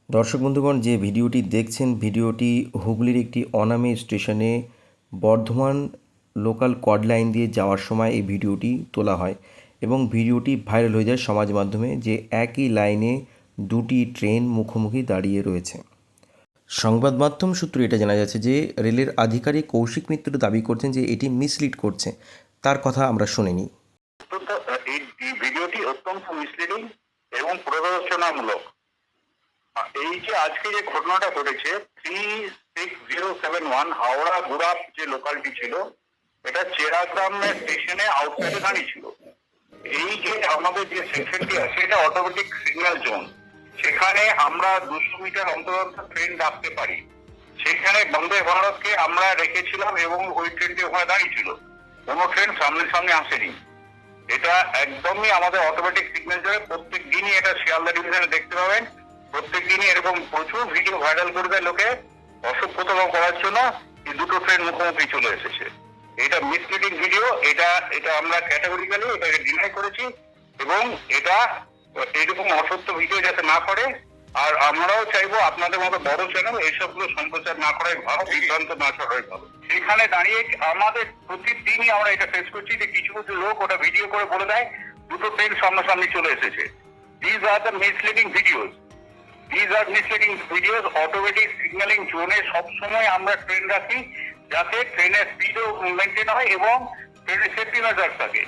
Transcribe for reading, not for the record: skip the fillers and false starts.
দর্শক বন্ধুগণ, যে ভিডিওটি দেখছেন, ভিডিওটি হুগলির একটি অনামী স্টেশনে বর্ধমান লোকাল কড লাইন দিয়ে যাওয়ার সময় এই ভিডিওটি তোলা হয় এবং ভিডিওটি ভাইরাল হয়ে যায় সমাজ মাধ্যমে, যে একই লাইনে দুটি ট্রেন মুখোমুখি দাঁড়িয়ে রয়েছে। সংবাদ মাধ্যম সূত্রে এটা জানা যাচ্ছে যে রেলের আধিকারিক কৌশিক মিত্র দাবি করছেন যে এটি মিসলিড করছে। তার কথা আমরা শুনিনি। এই ভিডিওটি অত্যন্ত মিসলিডিং এবং প্ররোচনামূলক। এই যে আজকে যে ঘটনাটা ঘটেছে 36071 হাওড়া গুড়াপ যে লোকালটি ছিল, এটা চেরাগ্রামের স্টেশনে আউটসাইডে দাঁড়িয়ে ছিল। এই যে আমাদের যে সেকশনটি আছে এটা অটোমেটিক সিগন্যাল জোন, সেখানে আমরা 200 মিটার অন্তর ট্রেন রাখতে পারি। সেখানে বন্দে ভারতকে আমরা রেখেছিলাম এবং ওই ট্রেনটি ওখানে দাঁড়িয়ে ছিল, কোনো ট্রেন সামনে সামনে আসেনি। এটা একদমই আমাদের অটোমেটিক সিগন্যাল জোনে। প্রত্যেক দিনই এটা শিয়ালদা ডিভিশনে দেখতে পাবেন, প্রত্যেক দিনই এরকম প্রচুর ভিডিও ভাইরাল করবে লোকে অসভ্যতম করার জন্য। এই দুটো ট্রেন মুখোমুখি চলে এসেছে। এটা মিসলিডিং ভিডিও, এটা আমরা ক্যাটাগরিক্যালি এটাকে ডিনাই করেছি এবং এটা এরকম অসত্য ভিডিও যাতে না করে। আর আমরাও চাইবো আপনাদের মতো বড় চ্যানেল এইসবগুলো সম্প্রচার না করাই ভালো, বিভ্রান্ত না করাই ভালো। সেখানে দাঁড়িয়ে আমাদের প্রতিদিনই আমরা এটা ফেস করছি যে কিছু কিছু লোক ওটা ভিডিও করে বলে দেয় দুটো ট্রেন সামনাসামনি চলে এসেছে। These are the misleading videos. These are misleading videos. Automatic signalling জোনে সবসময় আমরা ট্রেন রাখি যাতে ট্রেনের স্পিডও মেনটেন হয় এবং ট্রেনের সেফটি মেজার থাকে।